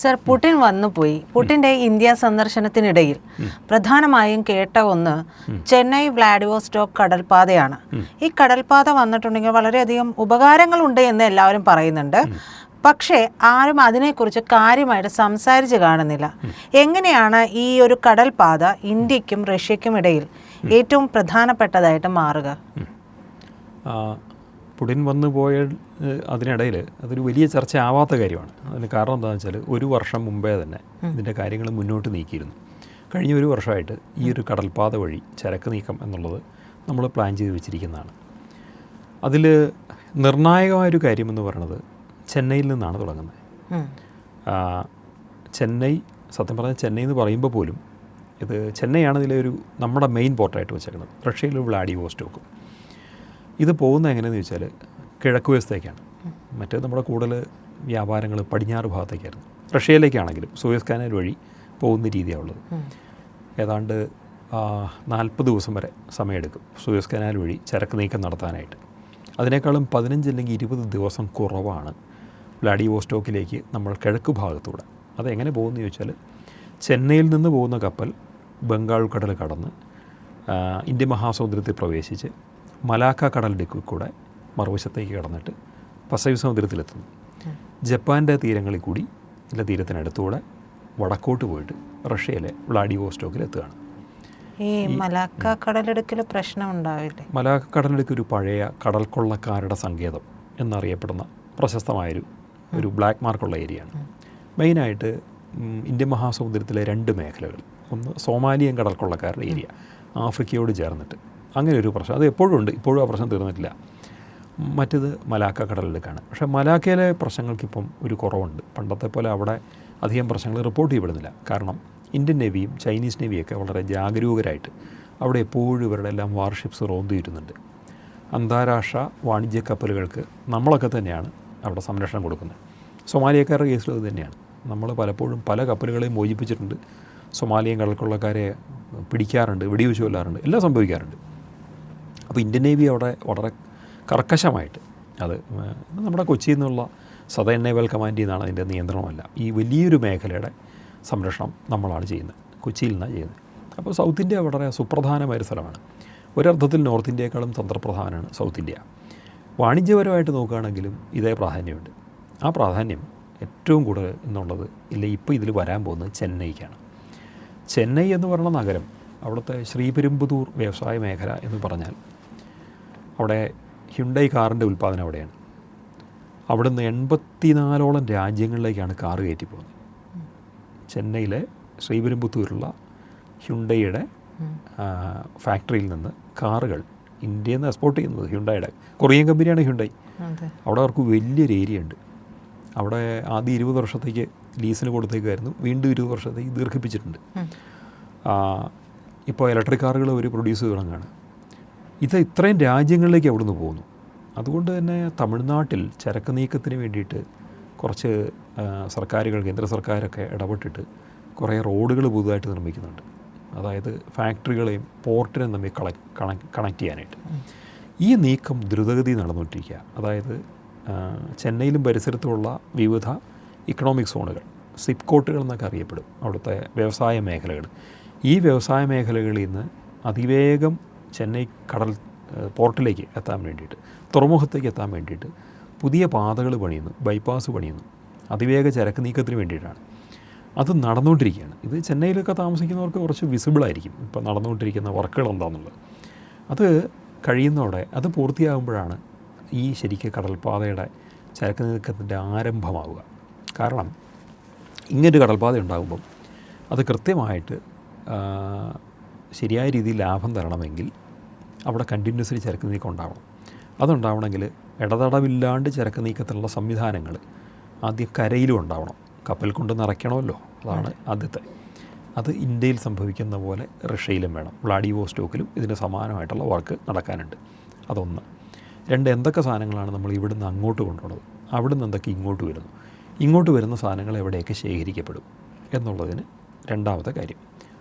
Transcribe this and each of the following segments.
Sir, Putin വന്നുപോയി. പുടിൻ്റെ India സന്ദർശനത്തിനിടയിൽ പ്രധാനമായും കേട്ട ഒന്ന് ചെന്നൈ വ്ളാഡിവോസ്റ്റോക്ക് കടൽപ്പാതയാണ്. ഈ കടൽപ്പാത വന്നിട്ടുണ്ടെങ്കിൽ വളരെയധികം ഉപകാരങ്ങളുണ്ട് എന്ന് എല്ലാവരും പറയുന്നുണ്ട്. പക്ഷേ ആരും അതിനെക്കുറിച്ച് കാര്യമായിട്ട് സംസാരിച്ച് കാണുന്നില്ല. എങ്ങനെയാണ് ഈ ഒരു കടൽപ്പാത ഇന്ത്യക്കും റഷ്യക്കും ഇടയിൽ ഏറ്റവും പ്രധാനപ്പെട്ടതായിട്ട് മാറുക? പുടിൻ വന്നു പോയ അതിനിടയിൽ അതൊരു വലിയ ചർച്ച ആവാത്ത കാര്യമാണ്. അതിന് കാരണം എന്താണെന്ന് വെച്ചാൽ ഒരു വർഷം മുമ്പേ തന്നെ ഇതിൻ്റെ കാര്യങ്ങൾ മുന്നോട്ട് നീക്കിയിരുന്നു. കഴിഞ്ഞ ഒരു വർഷമായിട്ട് ഈ ഒരു കടൽപ്പാത വഴി ചരക്ക് നീക്കം എന്നുള്ളത് നമ്മൾ പ്ലാൻ ചെയ്ത് വെച്ചിരിക്കുന്നതാണ്. അതിൽ നിർണായകമായൊരു കാര്യമെന്ന് പറയുന്നത് ചെന്നൈയിൽ നിന്നാണ് തുടങ്ങുന്നത്. ചെന്നൈ, സത്യം പറഞ്ഞാൽ ചെന്നൈ എന്ന് പറയുമ്പോൾ പോലും ഇത് ചെന്നൈയാണ് ഇതിലൊരു നമ്മുടെ മെയിൻ പോർട്ടായിട്ട് വെച്ചേക്കുന്നത്. റഷ്യയിൽ വ്ളാഡിവോസ്റ്റോക്കും. ഇത് പോകുന്നത് എങ്ങനെയെന്ന് ചോദിച്ചാൽ കിഴക്ക് വശത്തേക്കാണ്. മറ്റേത് നമ്മുടെ കൂടുതൽ വ്യാപാരങ്ങൾ പടിഞ്ഞാറ് ഭാഗത്തേക്കായിരുന്നു. റഷ്യയിലേക്കാണെങ്കിലും സൂയസ് കനാൽ വഴി പോകുന്ന രീതിയാണ് ഉള്ളത്. ഏതാണ്ട് 40 ദിവസം വരെ സമയമെടുക്കും സൂയസ് കനാൽ വഴി ചരക്ക് നീക്കം നടത്താനായിട്ട്. അതിനേക്കാളും 15 അല്ലെങ്കിൽ 20 ദിവസം കുറവാണ് വ്ളാഡിവോസ്റ്റോക്കിലേക്ക് നമ്മൾ കിഴക്ക് ഭാഗത്തൂടെ. അതെങ്ങനെ പോകുമെന്ന് ചോദിച്ചാൽ ചെന്നൈയിൽ നിന്ന് പോകുന്ന കപ്പൽ ബംഗാൾ കടൽ കടന്ന് ഇന്ത്യൻ മഹാസമുദ്രത്തിൽ പ്രവേശിച്ച് മലാക്ക കടലിൻ്റെ കൂടെ മറുവശത്തേക്ക് കടന്നിട്ട് പസഫിക് സമുദ്രത്തിലെത്തുന്നു. ജപ്പാൻ്റെ തീരങ്ങളിൽ കൂടി ഇല്ല തീരത്തിനടുത്തൂടെ വടക്കോട്ട് പോയിട്ട് റഷ്യയിലെ വ്ളാഡിവോസ്റ്റോക്കിലെത്തുകയാണ്. ഈ മലാക്ക കടലിടുക്കിൽ പ്രശ്നം ഉണ്ടാവില്ലേ? മലാക്ക കടലിടുക്ക് ഒരു പഴയ കടൽ കൊള്ളക്കാരുടെ സങ്കേതം എന്നറിയപ്പെടുന്ന പ്രശസ്തമായൊരു ബ്ലാക്ക് മാർക്കുള്ള ഏരിയയാണ്. മെയിനായിട്ട് ഇന്ത്യൻ മഹാസമുദ്രത്തിലെ 2 മേഖലകൾ. ഒന്ന് സോമാലിയൻ കടൽ കൊള്ളക്കാരുടെ ഏരിയ, ആഫ്രിക്കയോട് ചേർന്നിട്ട്. അങ്ങനെ ഒരു പ്രശ്നം അത് എപ്പോഴും ഉണ്ട്, ഇപ്പോഴും ആ പ്രശ്നം തീർന്നിട്ടില്ല. മറ്റേത് മലാക്ക കടലിടുക്കാണ്. പക്ഷേ മലാക്കയിലെ പ്രശ്നങ്ങൾക്കിപ്പം ഒരു കുറവുണ്ട്. പണ്ടത്തെ പോലെ അവിടെ അധികം പ്രശ്നങ്ങൾ റിപ്പോർട്ട് ചെയ്യപ്പെടുന്നില്ല. കാരണം ഇന്ത്യൻ നേവിയും ചൈനീസ് നേവിയൊക്കെ വളരെ ജാഗരൂകരായിട്ട് അവിടെ എപ്പോഴും ഇവരുടെ എല്ലാം വാർഷിപ്സ് റോന്ത് ചെയ്യുന്നുണ്ട്. അന്താരാഷ്ട്ര വാണിജ്യ കപ്പലുകൾക്ക് നമ്മളൊക്കെ തന്നെയാണ് അവിടെ സംരക്ഷണം കൊടുക്കുന്നത്. സൊമാലിയക്കാരുടെ കേസിൽ അത് തന്നെയാണ്. നമ്മൾ പലപ്പോഴും പല കപ്പലുകളെയും മോചിപ്പിച്ചിട്ടുണ്ട്. സൊമാലിയൻ കടൽക്കൊള്ളക്കാരെ പിടിക്കാറുണ്ട്, വെടിവെച്ച് കൊല്ലാറുണ്ട്, എല്ലാം സംഭവിക്കാറുണ്ട്. അപ്പോൾ ഇന്ത്യൻ നേവി അവിടെ വളരെ കർക്കശമായിട്ട് അത് നമ്മുടെ കൊച്ചിയിൽ നിന്നുള്ള സദേൺ നേവൽ കമാൻഡിൽ നിന്നാണ് അതിൻ്റെ നിയന്ത്രണമല്ല. ഈ വലിയൊരു മേഖലയുടെ സംരക്ഷണം നമ്മളാണ് ചെയ്യുന്നത്, കൊച്ചിയിൽ നിന്നാണ് ചെയ്യുന്നത്. അപ്പോൾ സൗത്ത് ഇന്ത്യ വളരെ സുപ്രധാനമായൊരു സ്ഥലമാണ്. ഒരർത്ഥത്തിൽ നോർത്ത് ഇന്ത്യയെക്കാളും തന്ത്രപ്രധാനമാണ് സൗത്ത് ഇന്ത്യ. വാണിജ്യപരമായിട്ട് നോക്കുകയാണെങ്കിലും ഇതേ പ്രാധാന്യമുണ്ട്. ആ പ്രാധാന്യം ഏറ്റവും കൂടുതൽ എന്നുള്ളത് ഇപ്പോൾ ഇതിൽ വരാൻ പോകുന്നത് ചെന്നൈക്കാണ്. ചെന്നൈ എന്ന് പറയുന്ന നഗരം, അവിടുത്തെ ശ്രീപെരുമ്പുതൂർ വ്യവസായ മേഖല എന്ന് പറഞ്ഞാൽ അവിടെ ഹ്യുണ്ടൈ കാറിൻ്റെ ഉൽപ്പാദനം അവിടെയാണ്. അവിടുന്ന് 84ഓളം രാജ്യങ്ങളിലേക്കാണ് കാറ് കയറ്റി പോകുന്നത്. ചെന്നൈയിലെ ശ്രീപെരുമ്പുത്തൂരുള്ള ഹ്യുണ്ടൈയുടെ ഫാക്ടറിയിൽ നിന്ന് കാറുകൾ ഇന്ത്യയിൽ നിന്ന് എക്സ്പോർട്ട് ചെയ്യുന്നത് ഹ്യുണ്ടൈയുടെ കൊറിയൻ കമ്പനിയാണ് ഹ്യുണ്ടൈ. അവിടെ അവർക്ക് വലിയൊരു ഏരിയ ഉണ്ട്. അവിടെ ആദ്യം 20 വർഷത്തേക്ക് ലീസിന് കൊടുത്തേക്കായിരുന്നു, വീണ്ടും 20 വർഷത്തേക്ക് ദീർഘിപ്പിച്ചിട്ടുണ്ട്. ഇപ്പോൾ ഇലക്ട്രിക് കാറുകൾ അവർ പ്രൊഡ്യൂസ് ചെയ്ത് തുടങ്ങുകയാണ്. ഇത് ഇത്രയും രാജ്യങ്ങളിലേക്ക് അവിടുന്ന് പോകുന്നു. അതുകൊണ്ട് തന്നെ തമിഴ്നാട്ടിൽ ചരക്ക് നീക്കത്തിന് വേണ്ടിയിട്ട് കുറച്ച് സർക്കാരുകൾ, കേന്ദ്ര സർക്കാരൊക്കെ ഇടപെട്ടിട്ട് കുറേ റോഡുകൾ പുതുതായിട്ട് നിർമ്മിക്കുന്നുണ്ട്. അതായത് ഫാക്ടറികളെയും പോർട്ടിനെയും തമ്മിൽ കണക്ട് ചെയ്യാനായിട്ട്. ഈ നീക്കം ദ്രുതഗതി നടന്നുകൊണ്ടിരിക്കുക. അതായത് ചെന്നൈയിലും പരിസരത്തുമുള്ള വിവിധ ഇക്കണോമിക് സോണുകൾ, സിപ്കോട്ടുകൾ എന്നൊക്കെ അറിയപ്പെടും, അവിടുത്തെ വ്യവസായ മേഖലകൾ. ഈ വ്യവസായ മേഖലകളിൽ നിന്ന് അതിവേഗം ചെന്നൈ കടൽ പോർട്ടിലേക്ക് എത്താൻ വേണ്ടിയിട്ട്, തുറമുഖത്തേക്ക് എത്താൻ വേണ്ടിയിട്ട് പുതിയ പാതകൾ പണിയുന്നു, ബൈപ്പാസ് പണിയുന്നു, അതിവേഗ ചരക്ക് നീക്കത്തിന് വേണ്ടിയിട്ടാണ്. അത് നടന്നുകൊണ്ടിരിക്കുകയാണ്. ഇത് ചെന്നൈയിലൊക്കെ താമസിക്കുന്നവർക്ക് കുറച്ച് വിസിബിളായിരിക്കും ഇപ്പോൾ നടന്നുകൊണ്ടിരിക്കുന്ന വർക്കുകൾ എന്താണെന്നുള്ളത്. അത് കഴിയുന്നതോടെ, അത് പൂർത്തിയാകുമ്പോഴാണ് ഈ ശരിക്ക് കടൽപ്പാതയുടെ ചരക്ക് നീക്കത്തിൻ്റെ ആരംഭമാവുക. കാരണം ഇങ്ങനൊരു കടൽപ്പാത ഉണ്ടാകുമ്പം അത് കൃത്യമായിട്ട് ശരിയായ രീതിയിൽ ലാഭം തരണമെങ്കിൽ അവിടെ കണ്ടിന്യൂസ്ലി ചരക്ക് നീക്കം ഉണ്ടാവണം. അതുണ്ടാവണമെങ്കിൽ ഇടതടവില്ലാണ്ട് ചരക്ക് നീക്കത്തിനുള്ള സംവിധാനങ്ങൾ ആദ്യം കരയിലും ഉണ്ടാവണം. കപ്പൽ കൊണ്ട് നിറയ്ക്കണമല്ലോ, അതാണ് ആദ്യത്തെ. അത് ഇന്ത്യയിൽ സംഭവിക്കുന്ന പോലെ റഷ്യയിലും വേണം. വ്ളാഡിവോസ്റ്റോക്കിലും ഇതിന് സമാനമായിട്ടുള്ള വർക്ക് നടക്കാനുണ്ട്. അതൊന്ന്. 2, എന്തൊക്കെ സാധനങ്ങളാണ് നമ്മൾ ഇവിടുന്ന് അങ്ങോട്ട് കൊണ്ടുപോകുന്നത്, അവിടുന്ന് എന്തൊക്കെ ഇങ്ങോട്ട് വരുന്നു, ഇങ്ങോട്ട് വരുന്ന സാധനങ്ങൾ എവിടെയൊക്കെ ശേഖരിക്കപ്പെടും എന്നുള്ളതിന് രണ്ടാമത്തെ കാര്യം.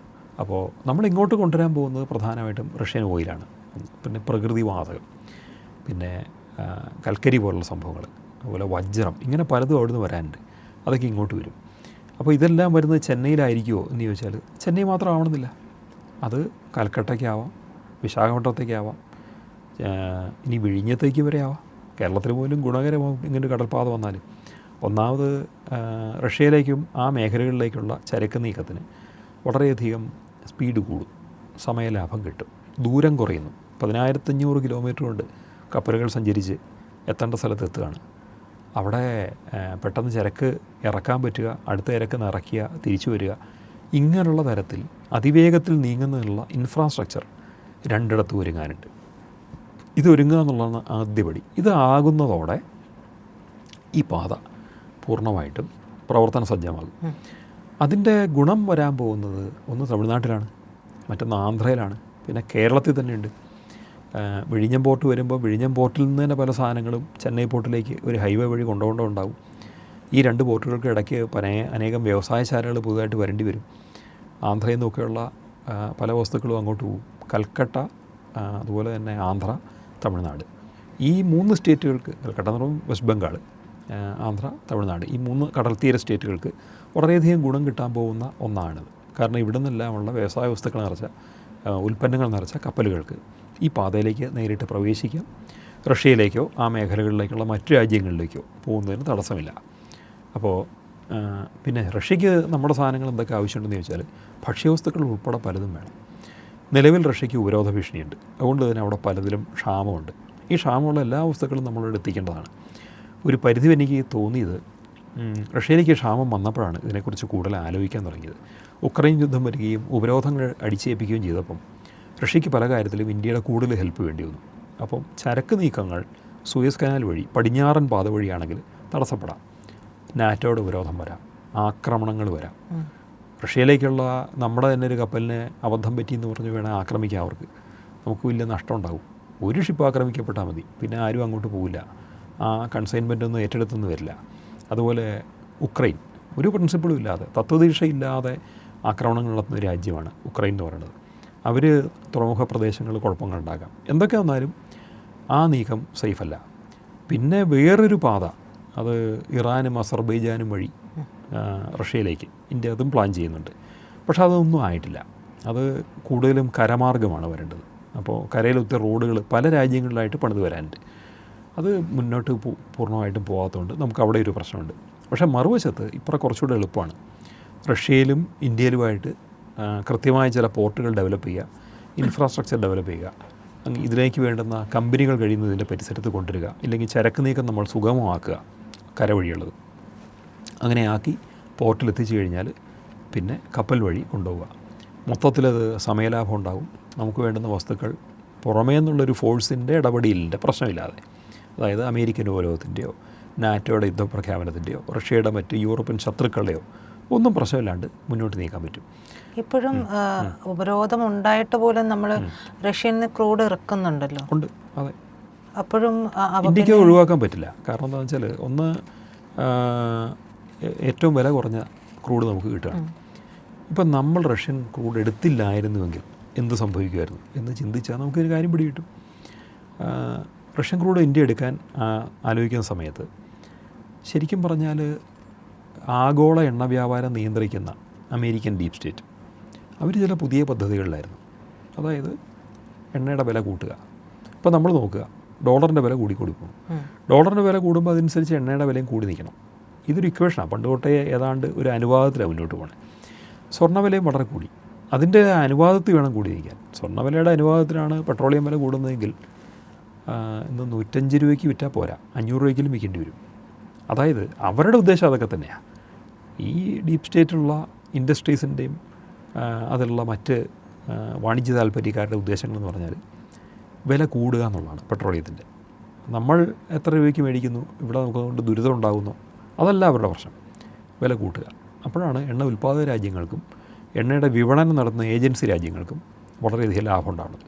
അപ്പോൾ നമ്മൾ ഇങ്ങോട്ട് കൊണ്ടുവരാൻ പോകുന്നത് പ്രധാനമായിട്ടും റഷ്യൻ ഓയിലാണ്. പിന്നെ പ്രകൃതിവാതകം, പിന്നെ കൽക്കരി പോലുള്ള സംഭവങ്ങൾ, അതുപോലെ വജ്രം, ഇങ്ങനെ പലതും അവിടുന്ന് വരാനുണ്ട്. അതൊക്കെ ഇങ്ങോട്ട് വരും. അപ്പോൾ ഇതെല്ലാം വരുന്നത് ചെന്നൈയിലായിരിക്കുമോ എന്ന് ചോദിച്ചാൽ ചെന്നൈ മാത്രം ആവണമെന്നില്ല. അത് കൽക്കട്ടയ്ക്കാവാം, വിശാഖപട്ടണത്തേക്കാവാം, ഇനി വിഴിഞ്ഞത്തേക്ക് വരെ ആവാം. കേരളത്തിൽ പോലും ഗുണകരമാകും ഇങ്ങനെ കടൽപ്പാത വന്നാൽ. ഒന്നാമത് റഷ്യയിലേക്കും ആ മേഖലകളിലേക്കുള്ള ചരക്ക് നീക്കത്തിന് വളരെയധികം സ്പീഡ് കൂടും, സമയലാഭം കിട്ടും, ദൂരം കുറയുന്നു. 1500 കിലോമീറ്റർ കൊണ്ട് കപ്പലുകൾ സഞ്ചരിച്ച് എത്തേണ്ട സ്ഥലത്ത് എത്തുകയാണ്. അവിടെ പെട്ടെന്ന് ചരക്ക് ഇറക്കാൻ പറ്റുക, അടുത്ത ചരക്ക് നിറയ്ക്കുക, തിരിച്ചു വരിക, ഇങ്ങനെയുള്ള തരത്തിൽ അതിവേഗത്തിൽ നീങ്ങുന്നതിനുള്ള ഇൻഫ്രാസ്ട്രക്ചർ രണ്ടിടത്തും ഒരുങ്ങാനുണ്ട്. ഇത് ഒരുങ്ങുക എന്നുള്ളതാണ് ആദ്യപടി. ഇത് ആകുന്നതോടെ ഈ പാത പൂർണ്ണമായിട്ടും പ്രവർത്തന സജ്ജമാകും. അതിൻ്റെ ഗുണം വരാൻ പോകുന്നത് ഒന്ന് തമിഴ്നാട്ടിലാണ്, മറ്റൊന്ന് ആന്ധ്രയിലാണ്, പിന്നെ കേരളത്തിൽ തന്നെയുണ്ട്. വിഴിഞ്ഞം പോർട്ട് വരുമ്പോൾ വിഴിഞ്ഞം പോർട്ടിൽ നിന്ന് തന്നെ പല സാധനങ്ങളും ചെന്നൈ പോർട്ടിലേക്ക് ഒരു ഹൈവേ വഴി കൊണ്ടുപോകേണ്ടതുണ്ടാവും. ഈ 2 പോർട്ടുകൾക്ക് ഇടയ്ക്ക് അനേകം വ്യവസായശാലകൾ പുതുതായിട്ട് വരേണ്ടി വരും. ആന്ധ്രയിൽ നിന്നൊക്കെയുള്ള പല വസ്തുക്കളും അങ്ങോട്ട് പോകും. കൽക്കട്ട, അതുപോലെ തന്നെ ആന്ധ്ര, തമിഴ്നാട്, ഈ 3 സ്റ്റേറ്റുകൾക്ക്, കൽക്കട്ട എന്ന് പറയുമ്പോൾ വെസ്റ്റ് ബംഗാൾ, ആന്ധ്ര, തമിഴ്നാട്, ഈ 3 കടൽത്തീര സ്റ്റേറ്റുകൾക്ക് വളരെയധികം ഗുണം കിട്ടാൻ പോകുന്ന ഒന്നാണിത്. കാരണം ഇവിടെ നിന്നെല്ലാമുള്ള വ്യവസായ വസ്തുക്കൾ നിറച്ച, ഉൽപ്പന്നങ്ങൾ നിറച്ച കപ്പലുകൾക്ക് ഈ പാതയിലേക്ക് നേരിട്ട് പ്രവേശിക്കാം. റഷ്യയിലേക്കോ ആ മേഖലകളിലേക്കുള്ള മറ്റു രാജ്യങ്ങളിലേക്കോ പോകുന്നതിന് തടസ്സമില്ല. അപ്പോൾ പിന്നെ റഷ്യയ്ക്ക് നമ്മുടെ സാധനങ്ങൾ എന്തൊക്കെ ആവശ്യമുണ്ടെന്ന് ചോദിച്ചാൽ ഭക്ഷ്യവസ്തുക്കൾ ഉൾപ്പെടെ പലതും വേണം. നിലവിൽ റഷ്യയ്ക്ക് ഉപരോധ ഭീഷണിയുണ്ട്. അതുകൊണ്ട് തന്നെ അവിടെ പലതിലും ക്ഷാമമുണ്ട്. ഈ ക്ഷാമമുള്ള എല്ലാ വസ്തുക്കളും നമ്മളോട് എത്തിക്കേണ്ടതാണ്. ഒരു പരിധി എനിക്ക് തോന്നിയത് റഷ്യയിലേക്ക് ക്ഷാമം വന്നപ്പോഴാണ് ഇതിനെക്കുറിച്ച് കൂടുതൽ ആലോചിക്കാൻ തുടങ്ങിയത്. ഉക്രൈൻ യുദ്ധം വരികയും ഉപരോധങ്ങൾ അടിച്ചേൽപ്പിക്കുകയും ചെയ്തപ്പം റഷ്യയ്ക്ക് പല കാര്യത്തിലും ഇന്ത്യയുടെ കൂടുതൽ ഹെൽപ്പ് വേണ്ടി വന്നു. അപ്പം ചരക്ക് നീക്കങ്ങൾ സൂയസ് കനാൽ വഴി, പടിഞ്ഞാറൻ പാത വഴിയാണെങ്കിൽ തടസ്സപ്പെടാം. നാറ്റോയുടെ ഉപരോധം വരാം, ആക്രമണങ്ങൾ വരാം. റഷ്യയിലേക്കുള്ള നമ്മുടെ തന്നെ ഒരു കപ്പലിനെ അബദ്ധം പറ്റിയെന്ന് പറഞ്ഞ് വേണേൽ ആക്രമിക്കാം അവർക്ക്. നമുക്ക് വലിയ നഷ്ടം ഉണ്ടാകും. ഒരു ഷിപ്പ് ആക്രമിക്കപ്പെട്ടാൽ മതി, പിന്നെ ആരും അങ്ങോട്ട് പോവില്ല, ആ കൺസൈൻമെൻ്റ് ഒന്നും ഏറ്റെടുത്തൊന്നും വരില്ല. അതുപോലെ ഉക്രൈൻ ഒരു പ്രിൻസിപ്പിളും ഇല്ലാതെ, തത്വദീക്ഷയില്ലാതെ ആക്രമണങ്ങൾ നടത്തുന്ന ഒരു രാജ്യമാണ് ഉക്രൈൻ എന്ന് പറയുന്നത്. അവർ തുറമുഖ പ്രദേശങ്ങളിൽ കുഴപ്പങ്ങളുണ്ടാകാം. എന്തൊക്കെ വന്നാലും ആ നീക്കം സേഫല്ല. പിന്നെ വേറൊരു പാത, അത് ഇറാനും അസർബൈജാനും വഴി റഷ്യയിലേക്ക് ഇന്ത്യ അതും പ്ലാൻ ചെയ്യുന്നുണ്ട്. പക്ഷേ അതൊന്നും ആയിട്ടില്ല. അത് കൂടുതലും കരമാർഗ്ഗമാണ് വരേണ്ടത്. അപ്പോൾ കരയിലൊത്തിരി റോഡുകൾ പല രാജ്യങ്ങളിലായിട്ട് പണിത് വരാനുണ്ട്. അത് മുന്നോട്ട് പൂർണ്ണമായിട്ടും പോകാത്തതുകൊണ്ട് നമുക്ക് അവിടെ ഒരു പ്രശ്നമുണ്ട്. പക്ഷേ മറുവശത്ത് ഇപ്പം കുറച്ചുകൂടെ എളുപ്പമാണ്. റഷ്യയിലും ഇന്ത്യയിലുമായിട്ട് കൃത്യമായ ചില പോർട്ടുകൾ ഡെവലപ്പ് ചെയ്യുക, ഇൻഫ്രാസ്ട്രക്ചർ ഡെവലപ്പ് ചെയ്യുക, ഇതിലേക്ക് വേണ്ടുന്ന കമ്പനികൾ കഴിയുന്നതിൻ്റെ പരിസരത്ത് കൊണ്ടുവരിക, ഇല്ലെങ്കിൽ ചരക്ക് നീക്കം നമ്മൾ സുഗമമാക്കുക, കര വഴിയുള്ളത് അങ്ങനെ ആക്കി പോർട്ടിലെത്തിച്ചു കഴിഞ്ഞാൽ പിന്നെ കപ്പൽ വഴി കൊണ്ടുപോവുക. മൊത്തത്തിലത് സമയലാഭം ഉണ്ടാകും. നമുക്ക് വേണ്ടുന്ന വസ്തുക്കൾ പുറമേ നിന്നുള്ളൊരു ഫോഴ്സിൻ്റെ ഇടപെടലിൻ്റെ പ്രശ്നമില്ലാതെ, അതായത് അമേരിക്കൻ ഉപരോധത്തിൻ്റെയോ നാറ്റോയുടെ യുദ്ധപ്രഖ്യാപനത്തിൻ്റെയോ റഷ്യയുടെ മറ്റ് യൂറോപ്യൻ ശത്രുക്കളുടെയോ ഒന്നും പ്രശ്നമില്ലാണ്ട് മുന്നോട്ട് നീക്കാൻ പറ്റും. ഇപ്പോഴും ഉപരോധം ഉണ്ടായിട്ട് പോലും നമ്മൾ റഷ്യയിൽ നിന്ന് ക്രൂഡ് ഇറക്കുന്നുണ്ടല്ലോ. ഉണ്ട്, അതെ. അപ്പോഴും ഇന്ത്യക്ക് ഒഴിവാക്കാൻ പറ്റില്ല. കാരണം എന്താണെന്ന് വെച്ചാൽ ഒന്ന് ഏറ്റവും വില കുറഞ്ഞ ക്രൂഡ് നമുക്ക് കിട്ടുകയാണ്. ഇപ്പം നമ്മൾ റഷ്യൻ ക്രൂഡ് എടുത്തില്ലായിരുന്നുവെങ്കിൽ എന്ത് സംഭവിക്കുമായിരുന്നു എന്ന് ചിന്തിച്ചാൽ നമുക്കൊരു കാര്യം പിടികിട്ടും. റഷ്യൻ ക്രൂഡ് ഇന്ത്യ എടുക്കാൻ ആലോചിക്കുന്ന സമയത്ത് ശരിക്കും പറഞ്ഞാൽ ആഗോള എണ്ണ വ്യാപാരം നിയന്ത്രിക്കുന്ന അമേരിക്കൻ ഡീപ് സ്റ്റേറ്റ് അവർ ചില പുതിയ പദ്ധതികളിലായിരുന്നു. അതായത് എണ്ണയുടെ വില കൂട്ടുക. ഇപ്പോൾ നമ്മൾ നോക്കുക, ഡോളറിൻ്റെ വില കൂടിക്കൂടി പോകും. ഡോളറിൻ്റെ വില കൂടുമ്പോൾ അതനുസരിച്ച് എണ്ണയുടെ വിലയും കൂടി നിൽക്കണം. ഇതൊരു ഇക്വേഷനാണ്. പണ്ട് തൊട്ടേ ഏതാണ്ട് ഒരു അനുപാതത്തിലാണ് മുന്നോട്ട് പോകണേ. സ്വർണ്ണവിലയും വളരെ കൂടി. അതിൻ്റെ അനുപാതത്തിൽ വേണം കൂടി നിൽക്കാൻ. സ്വർണ്ണവിലയുടെ അനുപാതത്തിലാണ് പെട്രോളിയം വില കൂടുന്നതെങ്കിൽ ഇന്ന് 105 രൂപയ്ക്ക് വിറ്റാൽ പോരാ, 500 രൂപയ്ക്കും വിൽക്കേണ്ടി വരും. അതായത് അവരുടെ ഉദ്ദേശം അതൊക്കെ തന്നെയാണ്. ഈ ഡീപ് സ്റ്റേറ്റിലുള്ള ഇൻഡസ്ട്രീസിൻ്റെയും അതിലുള്ള മറ്റ് വാണിജ്യ താല്പര്യക്കാരുടെ ഉദ്ദേശങ്ങളെന്ന് പറഞ്ഞാൽ വില കൂടുക എന്നുള്ളതാണ് പെട്രോളിയത്തിൻ്റെ. നമ്മൾ എത്ര രൂപയ്ക്ക് മേടിക്കുന്നു, ഇവിടെ നമുക്കതുകൊണ്ട് ദുരിതം ഉണ്ടാകുന്നു, അതല്ല അവരുടെ പ്രശ്നം. വില കൂട്ടുക. അപ്പോഴാണ് എണ്ണ ഉൽപ്പാദക രാജ്യങ്ങൾക്കും എണ്ണയുടെ വിപണനം നടത്തുന്ന ഏജൻസി രാജ്യങ്ങൾക്കും വളരെയധികം ലാഭം ഉണ്ടാകുന്നത്.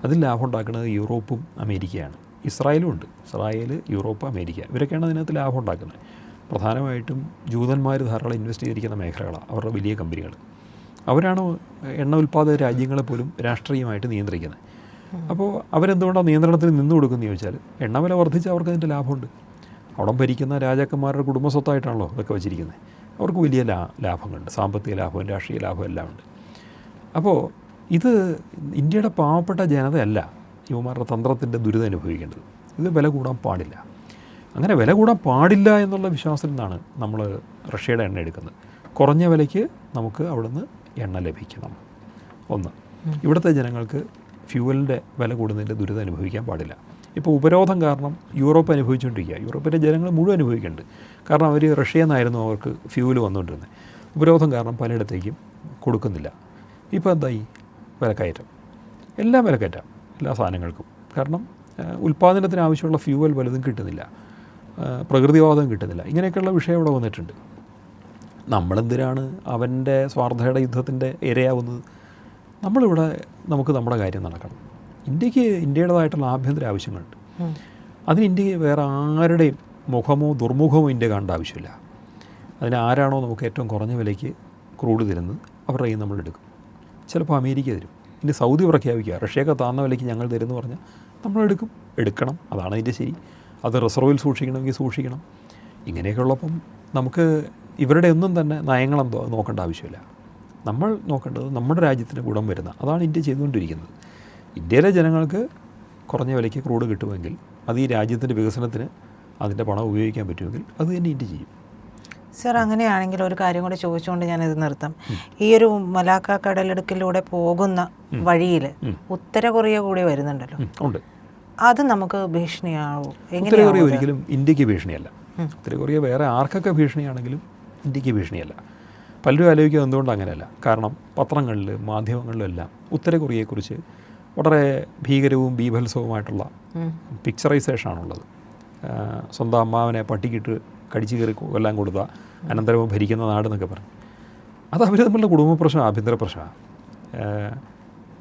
അതിൽ ലാഭം ഉണ്ടാക്കുന്നത് യൂറോപ്പും അമേരിക്കയാണ്. ഇസ്രായേലും ഉണ്ട്. ഇസ്രായേൽ, യൂറോപ്പ്, അമേരിക്ക, ഇവരൊക്കെയാണ് അതിനകത്ത് ലാഭം ഉണ്ടാക്കുന്നത്. പ്രധാനമായിട്ടും ജൂതന്മാർ ധാരാളം ഇൻവെസ്റ്റ് ചെയ്തിരിക്കുന്ന മേഖലകളാണ് അവരുടെ വലിയ കമ്പനികൾ. അവരാണ് എണ്ണ ഉൽപ്പാദക രാജ്യങ്ങളെപ്പോലും രാഷ്ട്രീയമായിട്ട് നിയന്ത്രിക്കുന്നത്. അപ്പോൾ അവരെന്തുകൊണ്ടാണ് നിയന്ത്രണത്തിന് നിന്ന് കൊടുക്കുന്നത് ചോദിച്ചാൽ എണ്ണ വില വർദ്ധിച്ച് അവർക്ക് അതിൻ്റെ ലാഭമുണ്ട്. അവിടെ ഭരിക്കുന്ന രാജാക്കന്മാരുടെ കുടുംബസ്വത്തായിട്ടാണല്ലോ ഇതൊക്കെ വെച്ചിരിക്കുന്നത്. അവർക്ക് വലിയ ലാഭങ്ങളുണ്ട്, സാമ്പത്തിക ലാഭവും രാഷ്ട്രീയ ലാഭവും എല്ലാം ഉണ്ട്. അപ്പോൾ ഇത് ഇന്ത്യയുടെ പാവപ്പെട്ട ജനതയല്ല യുവമാരുടെ തന്ത്രത്തിൻ്റെ ദുരിതം അനുഭവിക്കേണ്ടത്. ഇത് വില കൂടാൻ പാടില്ല. അങ്ങനെ വില കൂടാൻ പാടില്ല എന്നുള്ള വിശ്വാസത്തിൽ നിന്നാണ് നമ്മൾ റഷ്യയുടെ എണ്ണ എടുക്കുന്നത്. കുറഞ്ഞ വിലയ്ക്ക് നമുക്ക് അവിടുന്ന് എണ്ണ ലഭിക്കണം. ഒന്ന്, ഇവിടുത്തെ ജനങ്ങൾക്ക് ഫ്യൂവലിൻ്റെ വില കൂടുന്നതിൻ്റെ ദുരിതം അനുഭവിക്കാൻ പാടില്ല. ഇപ്പോൾ ഉപരോധം കാരണം യൂറോപ്പ് അനുഭവിച്ചുകൊണ്ടിരിക്കുക. യൂറോപ്പിലെ ജനങ്ങൾ മുഴുവൻ അനുഭവിക്കുന്നുണ്ട്. കാരണം അവർ റഷ്യയിൽ നിന്നായിരുന്നു അവർക്ക് ഫ്യൂവൽ വന്നുകൊണ്ടിരുന്നത്. ഉപരോധം കാരണം പലയിടത്തേക്കും കൊടുക്കുന്നില്ല. ഇപ്പോൾ എന്തായി? വിലക്കയറ്റം, എല്ലാം വിലക്കയറ്റം, എല്ലാ സാധനങ്ങൾക്കും. കാരണം ഉൽപ്പാദനത്തിന് ആവശ്യമുള്ള ഫ്യൂവൽ വലുതും കിട്ടുന്നില്ല, പ്രകൃതിവാദം കിട്ടുന്നില്ല. ഇങ്ങനെയൊക്കെയുള്ള വിഷയം ഇവിടെ വന്നിട്ടുണ്ട്. നമ്മളെന്തിനാണ് അവൻ്റെ സ്വാർത്ഥയുടെ യുദ്ധത്തിൻ്റെ ഇരയാവുന്നത്? നമ്മളിവിടെ നമുക്ക് നമ്മുടെ കാര്യം നടക്കണം. ഇന്ത്യക്ക് ഇന്ത്യയുടേതായിട്ടുള്ള ആഭ്യന്തര ആവശ്യങ്ങളുണ്ട്. അതിന് ഇന്ത്യക്ക് വേറെ ആരുടെയും മുഖമോ ദുർമുഖമോ ഇന്ത്യ കാണേണ്ട ആവശ്യമില്ല. അതിന് ആരാണോ നമുക്ക് ഏറ്റവും കുറഞ്ഞ വിലയ്ക്ക് ക്രൂഡ് തരുന്നത് അവരുടെ കയ്യിൽ നമ്മൾ എടുക്കും. ചിലപ്പോൾ അമേരിക്ക തരും. ഇനി സൗദി പ്രഖ്യാപിക്കുക റഷ്യയൊക്കെ താഴ്ന്ന വിലയ്ക്ക് ഞങ്ങൾ തരുമെന്ന് പറഞ്ഞാൽ നമ്മളെടുക്കും. എടുക്കണം, അതാണ് അതിൻ്റെ ശരി. അത് റിസർവിൽ സൂക്ഷിക്കണമെങ്കിൽ സൂക്ഷിക്കണം. ഇങ്ങനെയൊക്കെ ഉള്ളപ്പം നമുക്ക് ഇവരുടെ ഒന്നും തന്നെ നയങ്ങളെന്തോ നോക്കേണ്ട ആവശ്യമില്ല. നമ്മൾ നോക്കേണ്ടത് നമ്മുടെ രാജ്യത്തിന് ഗുണം വരുന്ന, അതാണ് ഇന്ത്യ ചെയ്തുകൊണ്ടിരിക്കുന്നത്. ഇന്ത്യയിലെ ജനങ്ങൾക്ക് കുറഞ്ഞ വിലയ്ക്ക് ക്രൂഡ് കിട്ടുമെങ്കിൽ അത് ഈ രാജ്യത്തിൻ്റെ വികസനത്തിന് അതിൻ്റെ പണം ഉപയോഗിക്കാൻ പറ്റുമെങ്കിൽ അത് തന്നെ ഇന്ത്യ ചെയ്യും. സർ, അങ്ങനെയാണെങ്കിൽ ഒരു കാര്യം കൂടി ചോദിച്ചുകൊണ്ട് ഞാനിത് നിർത്താം. ഈ ഒരു മലാക്ക കടലിടുക്കിലൂടെ പോകുന്ന വഴിയിൽ ഉത്തര കൊറിയ കൂടി വരുന്നുണ്ടല്ലോ, ഉണ്ട്. അത് നമുക്ക് ഭീഷണിയാവും? ഉത്തര കൊറിയ ഒരിക്കലും ഇന്ത്യക്ക് ഭീഷണിയല്ല. ഉത്തര കൊറിയ വേറെ ആർക്കൊക്കെ ഭീഷണിയാണെങ്കിലും ഇന്ത്യക്ക് ഭീഷണിയല്ല. പലരും ആലോചിക്കുക എന്തുകൊണ്ട് അങ്ങനെയല്ല. കാരണം പത്രങ്ങളിൽ മാധ്യമങ്ങളിലും എല്ലാം ഉത്തര കൊറിയയെക്കുറിച്ച് വളരെ ഭീകരവും ബീഭത്സവുമായിട്ടുള്ള പിക്ചറൈസേഷനാണുള്ളത്. സ്വന്തം അമ്മാവനെ പട്ടിക്കിട്ട് കടിച്ചു കയറി കൊല്ലാൻ കൊടുത്ത അനന്തരവും ഭരിക്കുന്ന നാടെന്നൊക്കെ പറഞ്ഞു. അത് അവർ തമ്മിലുള്ള കുടുംബ പ്രശ്നം, ആഭ്യന്തര പ്രശ്നമാണ്.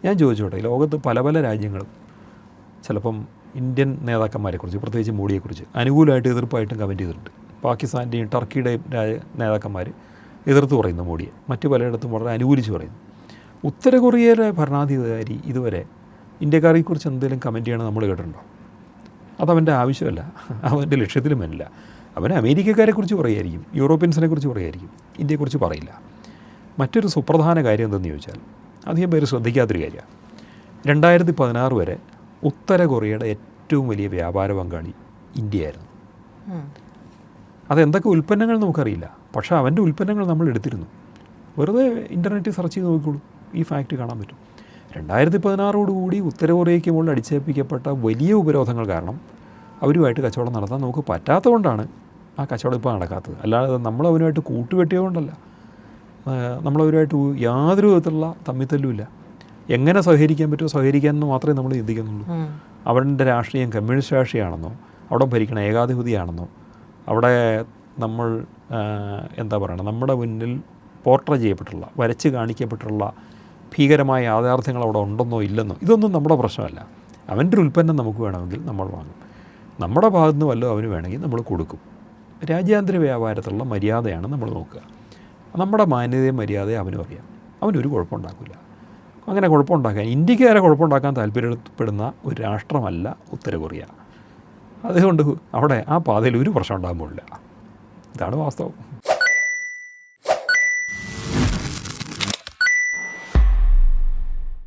ഞാൻ ചോദിച്ചോട്ടെ, ലോകത്ത് പല പല രാജ്യങ്ങളും ചിലപ്പം ഇന്ത്യൻ നേതാക്കന്മാരെക്കുറിച്ച്, പ്രത്യേകിച്ച് മോഡിയെക്കുറിച്ച് അനുകൂലമായിട്ട് എതിർപ്പായിട്ടും കമൻറ്റ് ചെയ്തിട്ടുണ്ട്. പാകിസ്ഥാൻ്റെയും ടർക്കിയുടെയും നേതാക്കന്മാർ എതിർത്ത് പറയുന്നു മോഡിയെ, മറ്റു പലയിടത്തും വളരെ അനുകൂലിച്ച് പറയുന്നു. ഉത്തര കൊറിയയിലെ ഭരണാധികാരി ഇതുവരെ ഇന്ത്യക്കാരെക്കുറിച്ച് എന്തെങ്കിലും കമൻറ്റ് ചെയ്യണം നമ്മൾ കേട്ടിട്ടുണ്ടോ? അതവൻ്റെ ആവശ്യമല്ല, അവൻ്റെ ലക്ഷ്യത്തിലും വരില്ല. അവൻ അമേരിക്കക്കാരെക്കുറിച്ച് പറയുമായിരിക്കും, യൂറോപ്യൻസിനെ കുറിച്ച് പറയുമായിരിക്കും, ഇന്ത്യയെക്കുറിച്ച് പറയില്ല. മറ്റൊരു സുപ്രധാന കാര്യം എന്തെന്ന് ചോദിച്ചാൽ അധികം പേര് ശ്രദ്ധിക്കാത്തൊരു കാര്യമാണ്. 2016 വരെ ഉത്തര കൊറിയയുടെ ഏറ്റവും വലിയ വ്യാപാര പങ്കാളി ഇന്ത്യയായിരുന്നു. അതെന്തൊക്കെ ഉൽപ്പന്നങ്ങൾ നമുക്കറിയില്ല, പക്ഷേ അവൻ്റെ ഉൽപ്പന്നങ്ങൾ നമ്മൾ എടുത്തിരുന്നു. വെറുതെ ഇൻ്റർനെറ്റിൽ സെർച്ച് ചെയ്ത് നോക്കിക്കോളൂ, ഈ ഫാക്റ്റ് കാണാൻ പറ്റും. 2016 ഉത്തര കൊറിയയ്ക്ക് മുകളിൽ അടിച്ചേൽപ്പിക്കപ്പെട്ട വലിയ ഉപരോധങ്ങൾ കാരണം അവരുമായിട്ട് കച്ചവടം നടത്താൻ നമുക്ക് പറ്റാത്തതുകൊണ്ടാണ് ആ കച്ചവടം ഇപ്പോൾ നടക്കാത്തത്. അല്ലാതെ നമ്മളവനുമായിട്ട് കൂട്ടുകെട്ടിയതുകൊണ്ടല്ല. നമ്മളവരുമായിട്ട് യാതൊരു വിധത്തിലുള്ള തമ്മിത്തല്ലുമില്ല. എങ്ങനെ സഹകരിക്കാൻ പറ്റുമോ സഹകരിക്കാനെന്ന് മാത്രമേ നമ്മൾ ചിന്തിക്കുന്നുള്ളൂ. അവരുടെ രാഷ്ട്രീയം കമ്മ്യൂണിസ്റ്റ് രാഷ്ട്രീയമാണെന്നോ അവിടെ ഭരിക്കണ ഏകാധിപതിയാണെന്നോ അവിടെ നമ്മൾ എന്താ പറയുക, നമ്മുടെ മുന്നിൽ പോർട്രേ ചെയ്യപ്പെട്ടുള്ള, വരച്ച് കാണിക്കപ്പെട്ടുള്ള ഭീകരമായ യാഥാർത്ഥ്യങ്ങൾ അവിടെ ഉണ്ടെന്നോ ഇല്ലെന്നോ ഇതൊന്നും നമ്മുടെ പ്രശ്നമല്ല. അവൻ്റെ ഒരു ഉൽപ്പന്നം നമുക്ക് വേണമെങ്കിൽ നമ്മൾ വാങ്ങും. നമ്മുടെ ഭാഗത്തുനിന്ന് വല്ലതും അവന് വേണമെങ്കിൽ നമ്മൾ കൊടുക്കും. രാജ്യാന്തര വ്യാപാരത്തിലുള്ള മര്യാദയാണ് നമ്മൾ നോക്കുക. നമ്മുടെ മാന്യതയും മര്യാദയും അവനും അറിയാം. അവനൊരു കുഴപ്പമുണ്ടാക്കില്ല. അങ്ങനെ കുഴപ്പമുണ്ടാക്കാൻ, ഇന്ത്യക്ക് വരെ കുഴപ്പമുണ്ടാക്കാൻ താല്പര്യപ്പെടുന്ന ഒരു രാഷ്ട്രമല്ല ഉത്തര കൊറിയ. അതുകൊണ്ട് അവിടെ ആ പാതയിൽ ഒരു പ്രശ്നം ഉണ്ടാകാൻ പോകില്ല. ഇതാണ് വാസ്തവം.